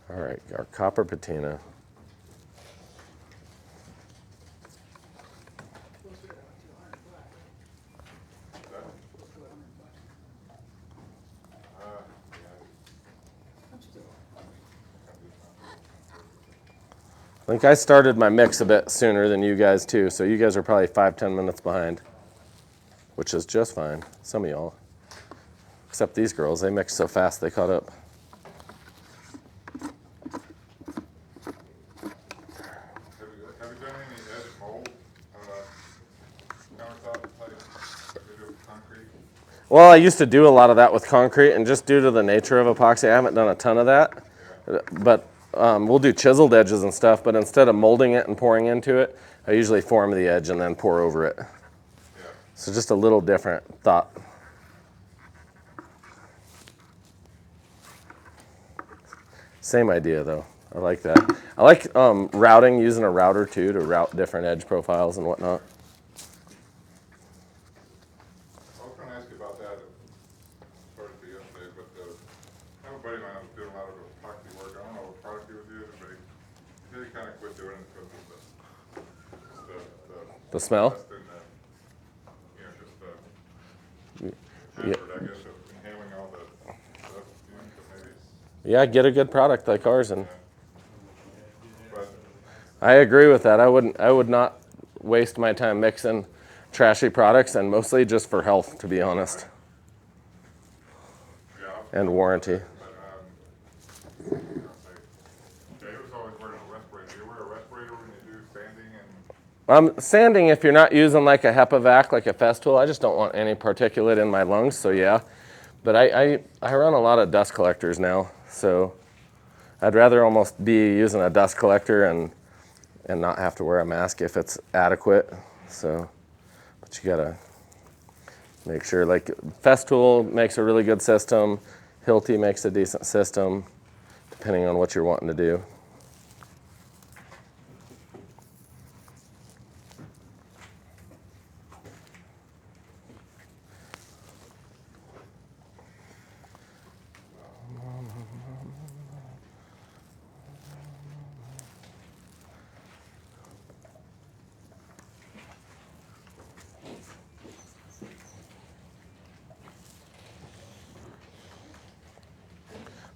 All right, our copper patina. I think I started my mix a bit sooner than you guys too, so you guys are probably 5-10 minutes behind, which is just fine. Some of y'all, except these girls, they mix so fast they caught up. Have you done any edge mold countertop type concrete? Well, I used to do a lot of that with concrete, and just due to the nature of epoxy, I haven't done a ton of that. Yeah. But we'll do chiseled edges and stuff, but instead of molding it and pouring into it, I usually form the edge and then pour over it. Yeah. So just a little different thought. Same idea though. I like that. I like routing, using a router too to route different edge profiles and whatnot. I was going to ask you about that. Sorry to be yesterday, but I have a buddy of mine who's doing a lot of epoxy work. I don't know what product he was using, but he said he kind of quit doing it because of The smell? dust and just effort, I guess, of inhaling all the stuff. So maybe it's, Yeah, get a good product like ours, and but I agree with that. I would not waste my time mixing trashy products, and mostly just for health, to be honest, yeah. and warranty. But yeah, he was always wearing a respirator. Do you wear a respirator when you do sanding and? Sanding, if you're not using like a HEPA vac, like a Festool, I just don't want any particulate in my lungs, so yeah. But I run a lot of dust collectors now, so I'd rather almost be using a dust collector and not have to wear a mask if it's adequate. So, but you gotta make sure, like Festool makes a really good system, Hilti makes a decent system, depending on what you're wanting to do.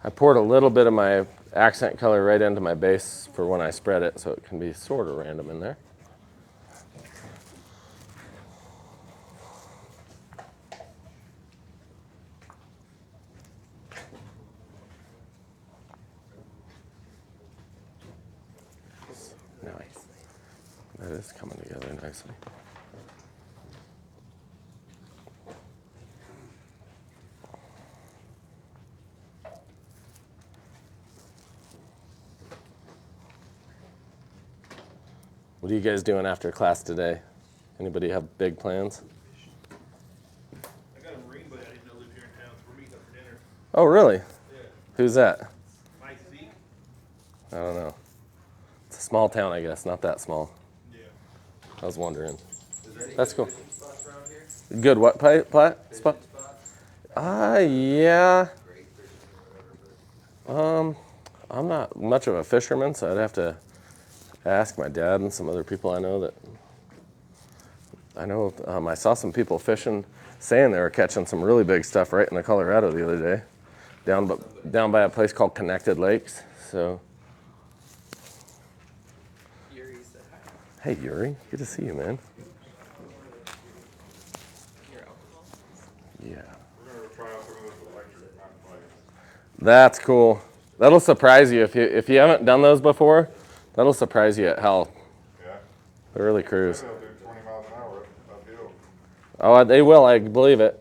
I poured a little bit of my accent color right into my base for when I spread it, so it can be sort of random in there. Nice. That is coming together nicely. What are you guys doing after class today? Anybody have big plans? I got a Marine buddy I didn't know lived here in town, so we're meeting up for dinner. Oh, really? Yeah. Who's that? Mike Zeke? I don't know. It's a small town, I guess, not that small. Yeah. I was wondering. Is there any That's cool. good fishing spots around here? Good what spot? Fishing Spot? spots? Yeah. Great fishing or whatever, but I'm not much of a fisherman, so I'd have to ask my dad and some other people I know that. I know I saw some people fishing, saying they were catching some really big stuff right in the Colorado the other day, down by a place called Connected Lakes. So, Yuri said hi. hey Yuri, good to see you, man. Your alcohol? Yeah, We're going to try out some of those electric mountain bikes. that's cool. That'll surprise you if you haven't done those before. That'll surprise you at how Yeah. they really cruise. They'll do 20 miles an hour uphill. Oh, they will. I believe it.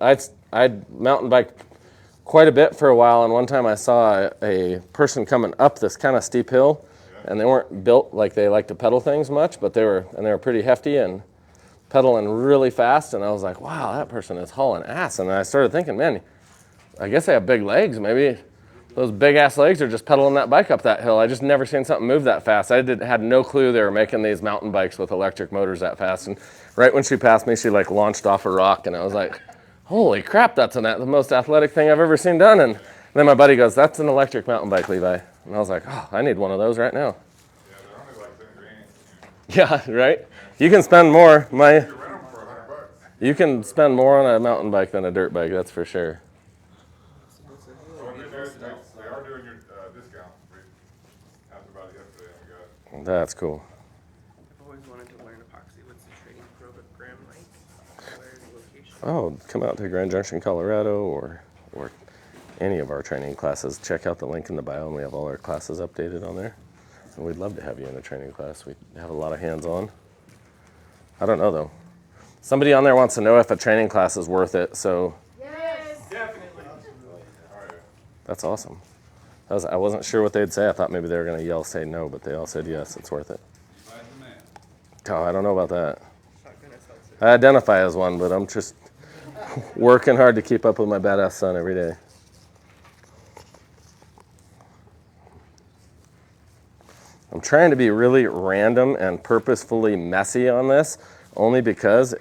I'd mountain biked quite a bit for a while, and one time I saw a person coming up this kind of steep hill, and they weren't built like they like to pedal things much, but they were pretty hefty and pedaling really fast. And I was like, wow, that person is hauling ass. And I started thinking, man, I guess they have big legs. Maybe those big ass legs are just pedaling that bike up that hill. I just never seen something move that fast. Had no clue they were making these mountain bikes with electric motors that fast. And right when she passed me, she like launched off a rock, and I was like, holy crap, that's the most athletic thing I've ever seen done. And then my buddy goes, that's an electric mountain bike, Levi. And I was like, oh, I need one of those right now. Yeah, they're only like 10 grand. Yeah, right? You can spend more. You can rent them for $100. You can spend more on a mountain bike than a dirt bike, that's for sure. Oh, and they are doing your discount. We talked about it yesterday and we got it. That's cool. I've always wanted to learn epoxy. What's the training program like? Where is the location? Oh, come out to Grand Junction, Colorado, or any of our training classes. Check out the link in the bio, and we have all our classes updated on there. And we'd love to have you in a training class. We have a lot of hands-on. I don't know, though. Somebody on there wants to know if a training class is worth it, so Yes, definitely. that's awesome. I wasn't sure what they'd say. I thought maybe they were going to say no, but they all said yes, it's worth it. Oh, I don't know about that. I identify as one, but I'm just working hard to keep up with my badass son every day. I'm trying to be really random and purposefully messy on this, only because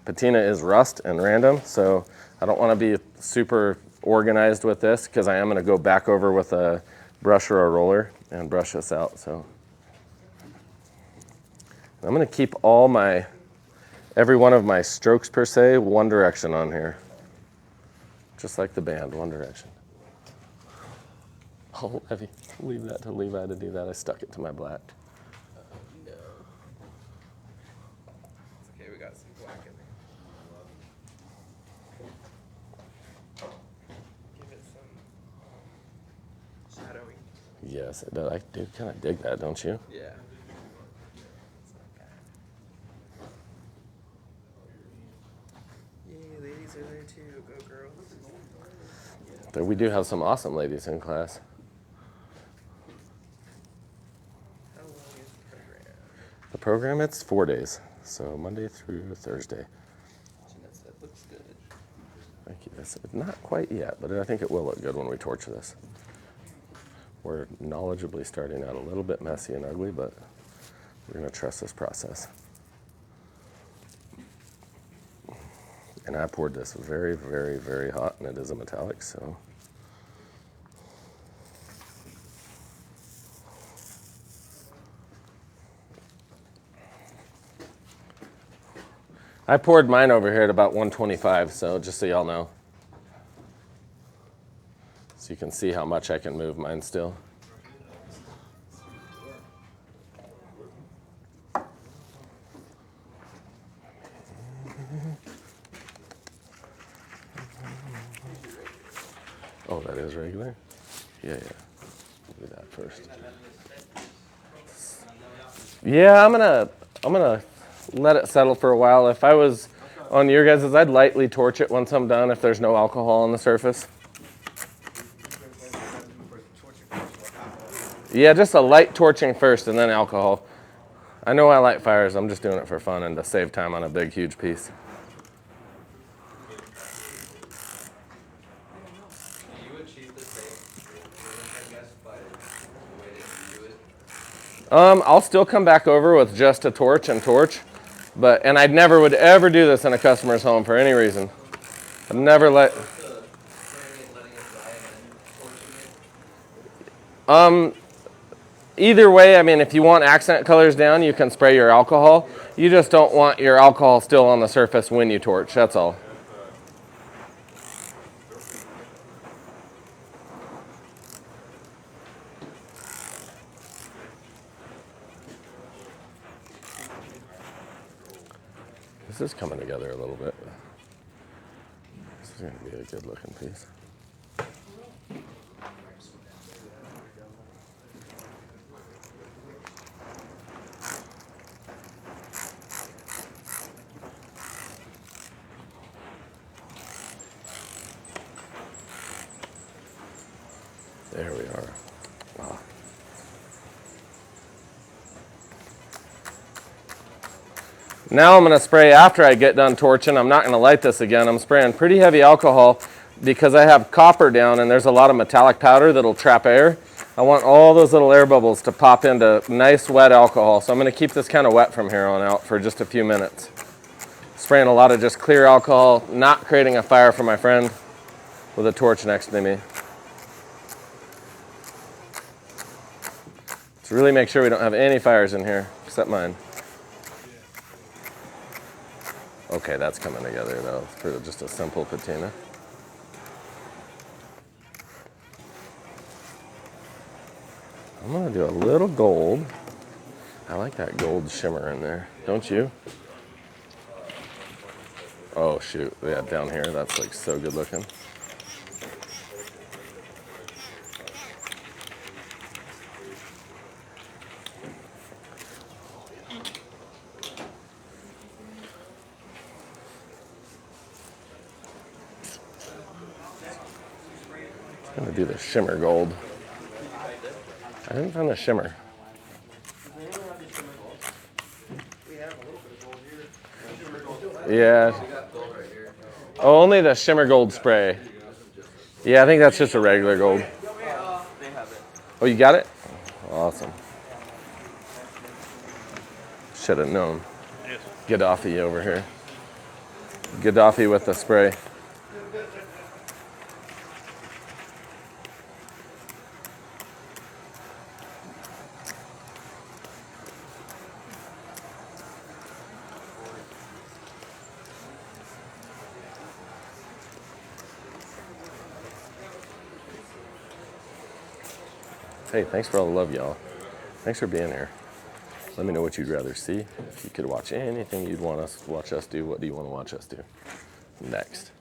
patina is rust and random, so I don't want to be super organized with this, because I am going to go back over with a brush or a roller and brush this out. So I'm going to keep every one of my strokes per se, one direction on here. Just like the band, one direction. Oh, Evie, leave that to Levi to do that. I stuck it to my black. No. It's okay, we got some black in there. Give it some shadowing. Yes, it does. I do kind of dig that, don't you? Yeah. Yay, ladies are there too. Go girls. But we do have some awesome ladies in class. How long is the program? The program, it's 4 days, so Monday through Thursday. Jeanette said looks good. Thank you. It's not quite yet, but I think it will look good when we torch this. We're knowledgeably starting out a little bit messy and ugly, but we're going to trust this process. And I poured this very, very, very hot, and it is a metallic, so. I poured mine over here at about 125, so just so y'all know. So you can see how much I can move mine still. Oh, that is regular? Yeah. Do that first. Yeah, I'm gonna let it settle for a while. If I was on your guys', I'd lightly torch it once I'm done if there's no alcohol on the surface. Yeah, just a light torching first and then alcohol. I know I light fires. I'm just doing it for fun and to save time on a big, huge piece. Do you achieve the same, I guess, by the way that you do it? I'll still come back over with just a torch and torch, and I never would ever do this in a customer's home for any reason. I'd never let. Either way, I mean, if you want accent colors down, you can spray your alcohol. You just don't want your alcohol still on the surface when you torch, that's all. This is coming together a little bit. This is going to be a good looking piece. There we are. Wow. Now I'm going to spray after I get done torching. I'm not going to light this again. I'm spraying pretty heavy alcohol because I have copper down and there's a lot of metallic powder that'll trap air. I want all those little air bubbles to pop into nice wet alcohol. So I'm going to keep this kind of wet from here on out for just a few minutes. Spraying a lot of just clear alcohol, not creating a fire for my friend with a torch next to me. Let's really make sure we don't have any fires in here, except mine. Okay, that's coming together though, for just a simple patina. I'm gonna do a little gold. I like that gold shimmer in there, don't you? Oh shoot, yeah, down here, that's like so good looking. I'm gonna do the shimmer gold. I didn't find the shimmer. Yeah. Oh, only the shimmer gold spray. Yeah, I think that's just a regular gold. They have it. Oh, you got it? Awesome. Should have known. Gaddafi over here. Gaddafi with the spray. Hey, thanks for all the love, y'all. Thanks for being here. Let me know what you'd rather see. If you could watch anything you'd want us watch us do, what do you want to watch us do next?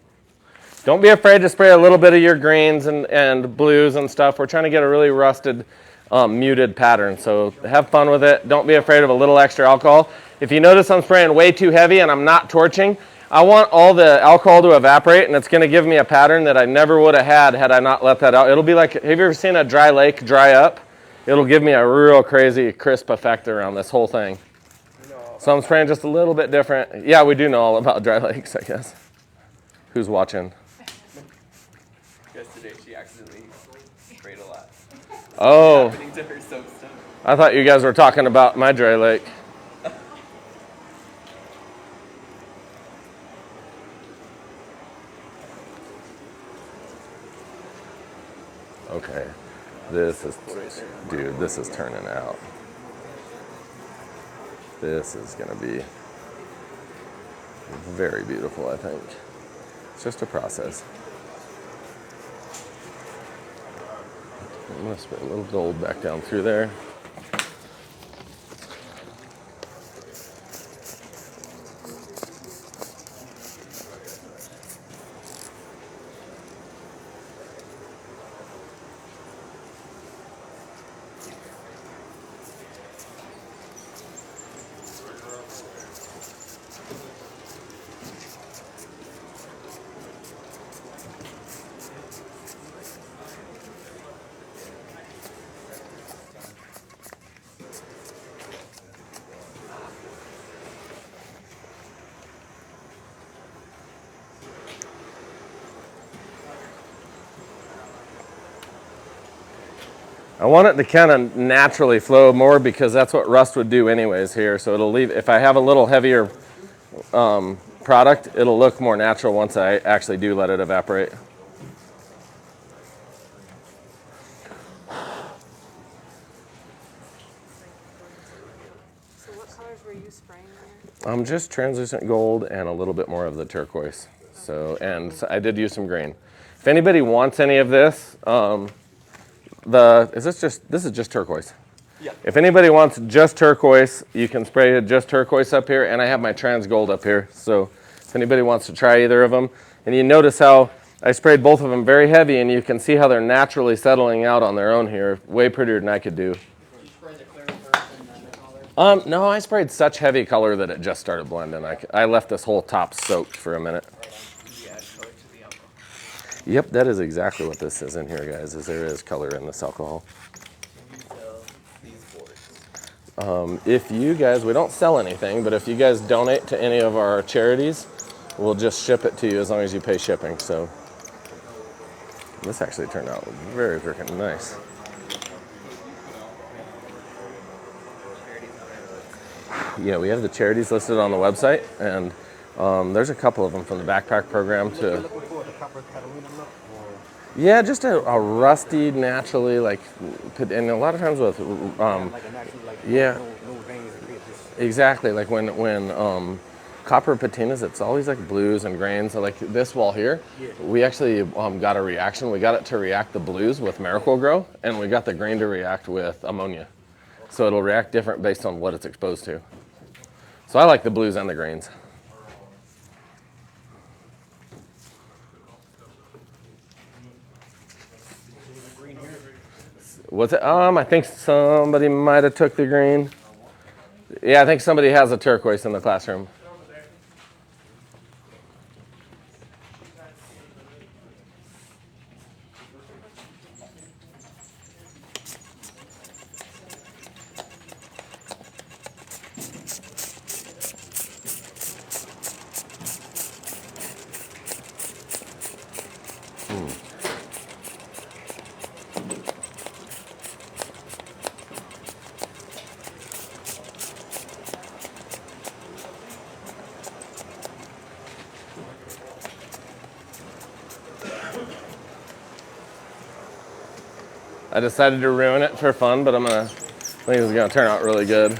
Don't be afraid to spray a little bit of your greens and blues and stuff. We're trying to get a really rusted, muted pattern, so have fun with it. Don't be afraid of a little extra alcohol. If you notice I'm spraying way too heavy and I'm not torching, I want all the alcohol to evaporate, and it's going to give me a pattern that I never would have had I not let that out. It'll be like, have you ever seen a dry lake dry up? It'll give me a real crazy crisp effect around this whole thing. So I'm spraying just a little bit different. Yeah, we do know all about dry lakes, I guess. Who's watching? Yesterday she accidentally sprayed a lot. Oh, Happening to her soap stuff. I thought you guys were talking about my dry lake. Okay, this is, dude, this is turning out. This is gonna be very beautiful, I think. It's just a process. I'm gonna spray a little gold back down through there. I want it to kind of naturally flow more because that's what rust would do anyways here. So it'll leave, if I have a little heavier product, it'll look more natural once I actually do let it evaporate. So what colors were you spraying there? Just translucent gold and a little bit more of the turquoise. So I did use some green. If anybody wants any of this, this is just turquoise. Yeah. If anybody wants just turquoise, you can spray just turquoise up here, and I have my trans gold up here. So if anybody wants to try either of them, and you notice how I sprayed both of them very heavy, and you can see how they're naturally settling out on their own here, way prettier than I could do. Did you spray the clear first and then the color? No, I sprayed such heavy color that it just started blending. I left this whole top soaked for a minute. Yeah, add color to the alcohol. Yep, that is exactly what this is in here, guys, is there is color in this alcohol. You sell these boards. If you guys, we don't sell anything, but if you guys donate to any of our charities, we'll just ship it to you as long as you pay shipping. So this actually turned out very freaking nice. Yeah, we have the charities listed on the website, and there's a couple of them from the backpack program to. Looking for the copper Catalina look, or Yeah, just a rusty, naturally, like, and a lot of times with, Like a natural, like yeah, no veins or just exactly. Like when copper patinas, it's always like blues and grains. So like this wall here, we actually got a reaction. We got it to react the blues with Miracle-Gro, and we got the grain to react with ammonia. So it'll react different based on what it's exposed to. So I like the blues and the grains. What's it? I think somebody might have took the green. Yeah, I think somebody has a turquoise in the classroom. I decided to ruin it for fun, but I think it's gonna turn out really good.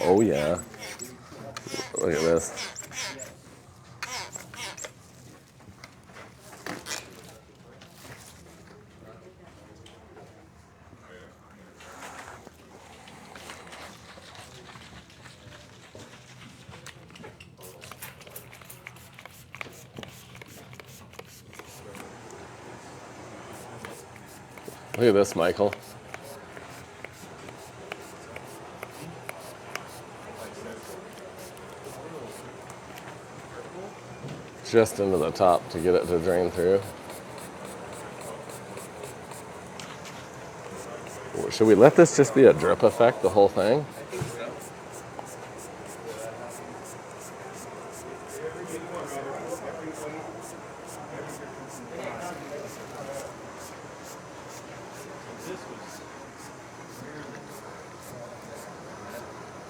Oh yeah. Look at this. Look at this, Michael. Just into the top to get it to drain through. Should we let this just be a drip effect, the whole thing?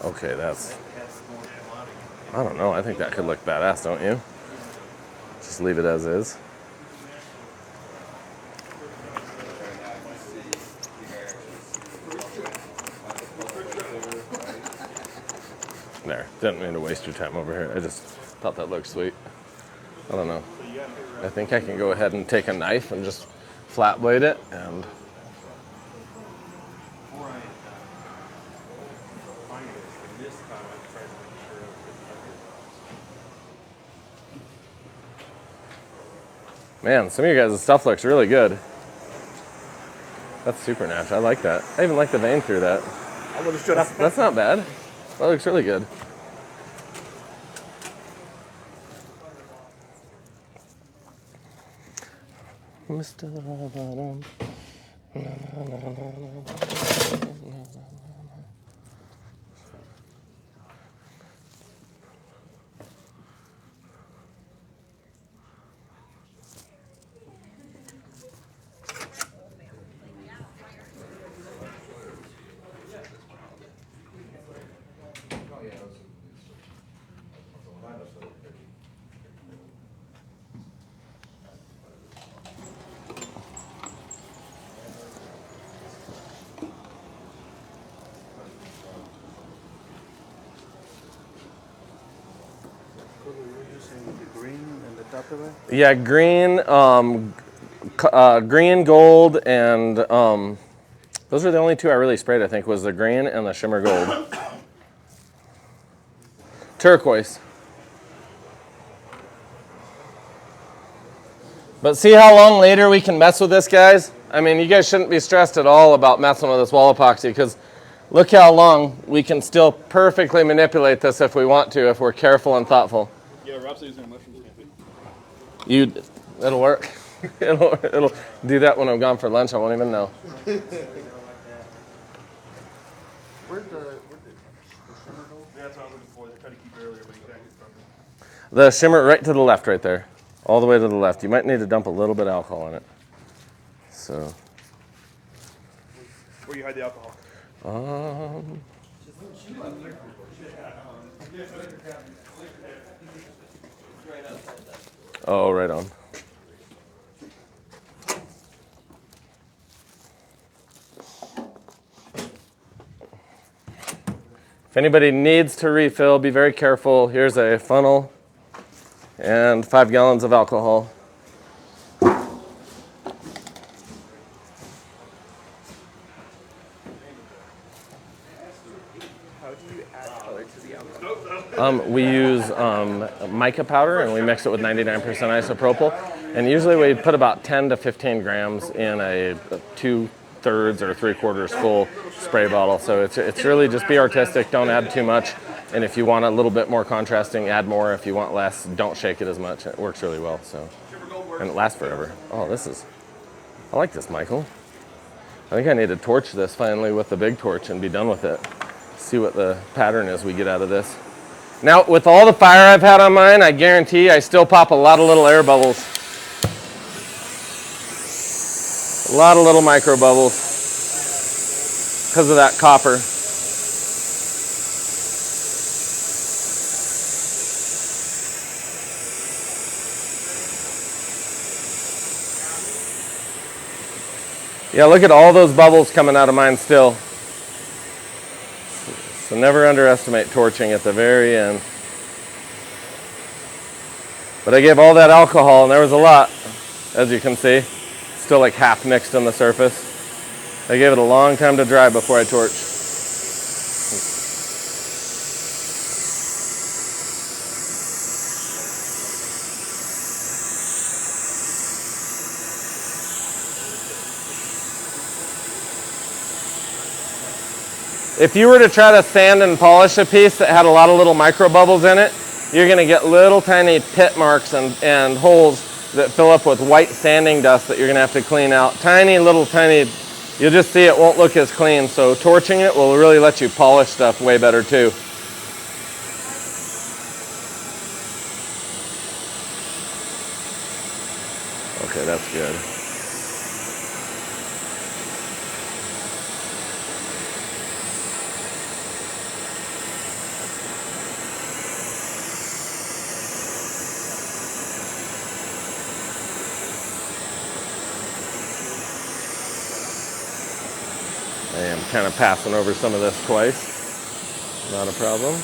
Okay, that's, I don't know, I think that could look badass, don't you? Just leave it as is. There, didn't mean to waste your time over here. I just thought that looked sweet. I don't know. I think I can go ahead and take a knife and just flat blade it and man, some of you guys' stuff looks really good. That's super natural. I like that. I even like the vein through that. I would have stood up. That's not bad. That looks really good. Mr. Bottom. Yeah, green, green, gold, and those are the only two I really sprayed, I think, was the green and the shimmer gold. Turquoise. But see how long later we can mess with this, guys? I mean, you guys shouldn't be stressed at all about messing with this wall epoxy, because look how long we can still perfectly manipulate this if we want to, if we're careful and thoughtful. Yeah, Rob's using a mushroom camping. It'll work. it'll do that when I'm gone for lunch. I won't even know. Where's the shimmer go? Yeah, that's what I was looking for. I tried to keep it earlier, but you can't get from it. The shimmer right to the left, right there, all the way to the left. You might need to dump a little bit of alcohol in it. So. Where you hide the alcohol? Oh, right on. If anybody needs to refill, be very careful. Here's a funnel and 5 gallons of alcohol. How do you add color to the alcohol? We use mica powder and we mix it with 99% isopropyl. And usually we put about 10 to 15 grams in a 2/3 or 3/4 full spray bottle. So it's really just be artistic, don't add too much. And if you want a little bit more contrasting, add more. If you want less, don't shake it as much. It works really well. So, and it lasts forever. Oh, I like this, Michael. I think I need to torch this finally with the big torch and be done with it. See what the pattern is we get out of this. Now, with all the fire I've had on mine, I guarantee I still pop a lot of little air bubbles. A lot of little micro bubbles because of that copper. Yeah, look at all those bubbles coming out of mine still. So never underestimate torching at the very end. But I gave all that alcohol and there was a lot, as you can see. Still like half mixed on the surface. I gave it a long time to dry before I torched. If you were to try to sand and polish a piece that had a lot of little micro bubbles in it, you're going to get little tiny pit marks and holes that fill up with white sanding dust that you're going to have to clean out. Tiny, you'll just see it won't look as clean. So torching it will really let you polish stuff way better too. Okay, that's good. I am kind of passing over some of this twice. Not a problem.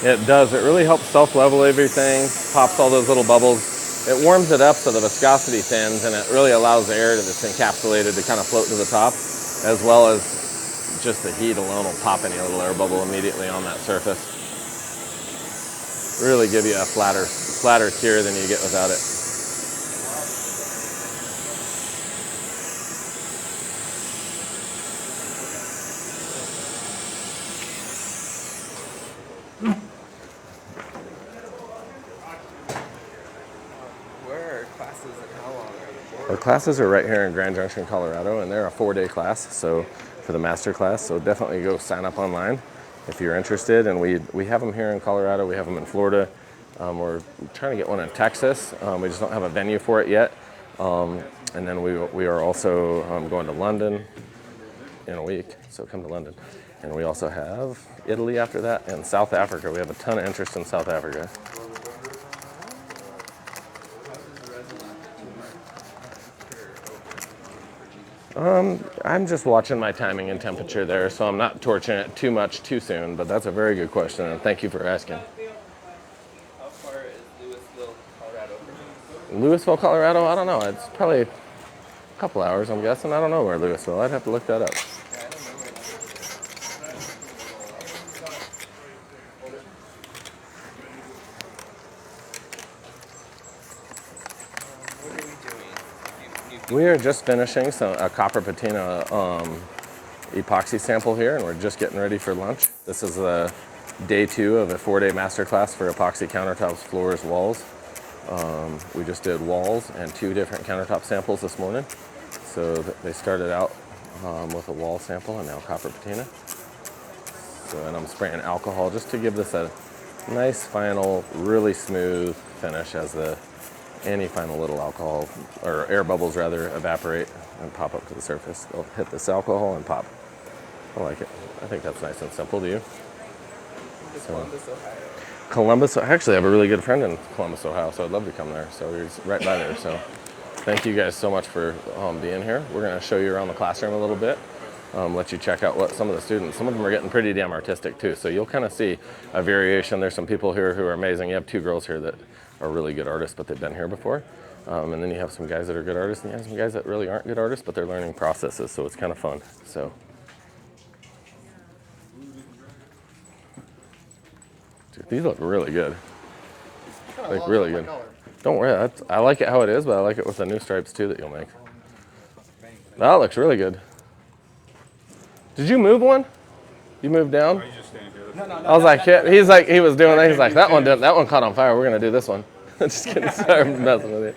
It does. It really helps self-level everything, pops all those little bubbles. It warms it up so the viscosity thins, and it really allows the air that's encapsulated to kind of float to the top, as well as just the heat alone will pop any little air bubble immediately on that surface. Really give you a flatter cure than you get without it. Our classes are right here in Grand Junction, Colorado, and they're a 4-day class, so for the master class, so definitely go sign up online if you're interested. And we have them here in Colorado, we have them in Florida. We're trying to get one in Texas. We just don't have a venue for it yet. And then we are also going to London in a week, so come to London. And we also have Italy after that, and South Africa. We have a ton of interest in South Africa. I'm just watching my timing and temperature there, so I'm not torching it too much too soon, but that's a very good question, and thank you for asking. How far is Louisville, Colorado from you? Louisville, Colorado? I don't know. It's probably a couple hours, I'm guessing. I don't know where Louisville. I'd have to look that up. Yeah, I don't know where that is. What are we doing? New We are just finishing a copper patina epoxy sample here, and we're just getting ready for lunch. This is day 2 of a 4-day masterclass for epoxy countertops, floors, walls. We just did walls and 2 different countertop samples this morning. So they started out with a wall sample and now copper patina. So, and I'm spraying alcohol just to give this a nice final, really smooth finish as any final little alcohol, or air bubbles rather, evaporate and pop up to the surface. They'll hit this alcohol and pop. I like it. I think that's nice and simple. Do you? Columbus, Ohio. Columbus, I actually have a really good friend in Columbus, Ohio, so I'd love to come there. So he's right by there. So thank you guys so much for being here. We're going to show you around the classroom a little bit, let you check out what some of them are getting pretty damn artistic too. So you'll kind of see a variation. There's some people here who are amazing. You have 2 girls here that are really good artists, but they've been here before. And then you have some guys that are good artists, and you have some guys that really aren't good artists, but they're learning processes, so it's kind of fun. So, dude, these look really good. Like really good. Don't worry, I like it how it is, but I like it with the new stripes too that you'll make. That looks really good. Did you move one? You moved down? I was like, he's like, he was doing that. He's like, that one didn't. That one caught on fire. We're gonna do this one. Just kidding. Sorry, I'm messing with you.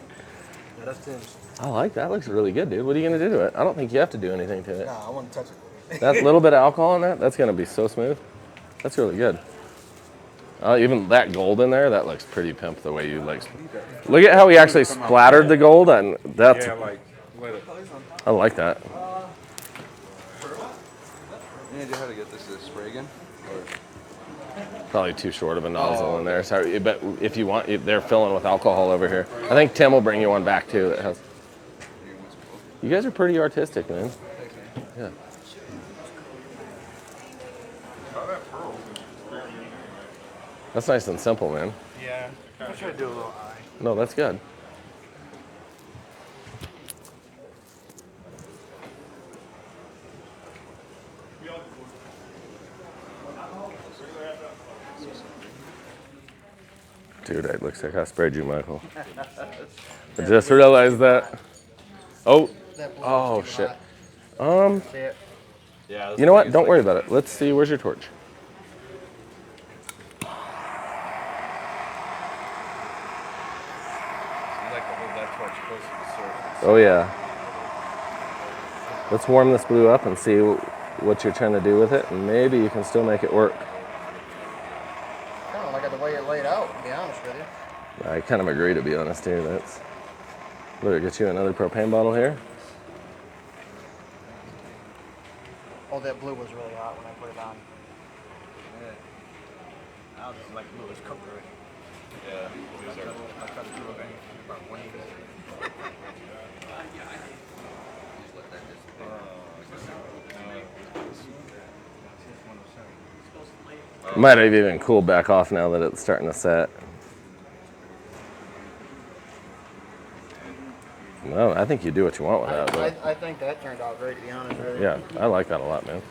Yeah, that's tinged. I like that. Looks really good, dude. What are you gonna do to it? I don't think you have to do anything to it. Nah, I want to touch it. That little bit of alcohol in that, that's gonna be so smooth. That's really good. Even that gold in there, that looks pretty pimp. The way you like. Look at how he actually splattered the gold, and that's. Yeah, like, let it. I like that. Any idea how to get this to spray again? Or Probably too short of a nozzle in there. Sorry, but if you want, they're filling with alcohol over here. I think Tim will bring you one back too that has. You guys are pretty artistic, man. Yeah. Oh, that pearl is That's nice and simple, man. Yeah, I should do a little eye. No, that's good. Dude, it looks like I sprayed you, Michael. I just realized that. Oh, oh shit. yeah. You know what? Don't worry about it. Let's see. Where's your torch? You like to hold that torch close to the surface. Oh yeah. Let's warm this blue up and see what you're trying to do with it, and maybe you can still make it work. I don't like it the way it laid out, to be honest with you. I kind of agree, to be honest here. That's. Better get you another propane bottle here. Oh, that blue was really hot when I put it on. I was like, blue is cooked already. Yeah. I tried to do it about 1 minute. Just let that dissipate. Might have even cooled back off now that it's starting to set. Well, I think you do what you want with that. But I think that turned out great, to be honest with you. yeah, I like that a lot, man.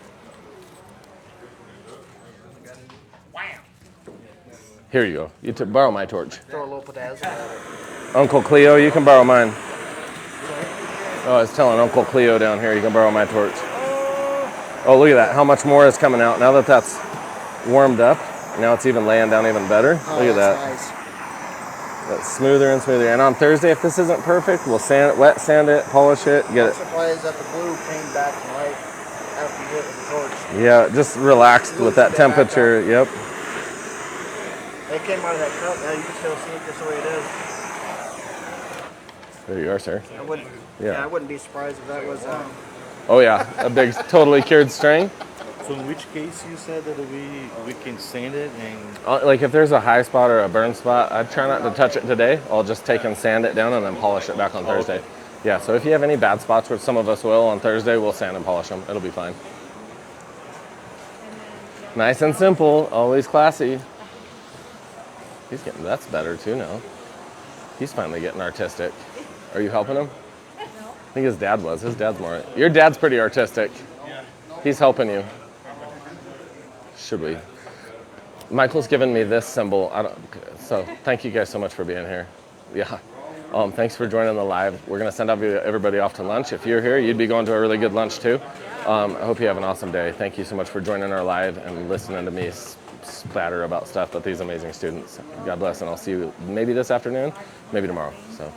Here you go. You borrow my torch. Throw a little potassium at it. Uncle Cleo, you can borrow mine. Oh, I was telling Uncle Cleo down here, you can borrow my torch. Oh, look at that. How much more is coming out now that that's warmed up? Now it's even laying down even better. Oh, Look at that. that's nice. That's smoother and smoother. And on Thursday, if this isn't perfect, we'll wet sand it, polish it, get I'm it. surprised that the blue came back to life after you hit it with the torch. Yeah, just relaxed with that Loosened it back temperature. Yep. It came out of that cup, now you can still see it just the way it is. There you are, sir. I wouldn't, Yeah. I wouldn't be surprised if that was, Oh yeah, a big, totally cured string. So in which case you said that we can sand it and Like if there's a high spot or a burn spot, I'd try not to touch it today. I'll just take and sand it down and then polish it back on Thursday. Okay. Yeah, so if you have any bad spots, which some of us will, on Thursday, we'll sand and polish them. It'll be fine. Nice and simple, always classy. That's better too now. He's finally getting artistic. Are you helping him? No. I think his dad was. His dad's more. Your dad's pretty artistic. Yeah. He's helping you. Should we? Michael's given me this symbol. So thank you guys so much for being here. Yeah. Thanks for joining the live. We're gonna send everybody off to lunch. If you're here, you'd be going to a really good lunch too. I hope you have an awesome day. Thank you so much for joining our live and listening to me spatter about stuff with these amazing students. God bless, and I'll see you maybe this afternoon, maybe tomorrow. So.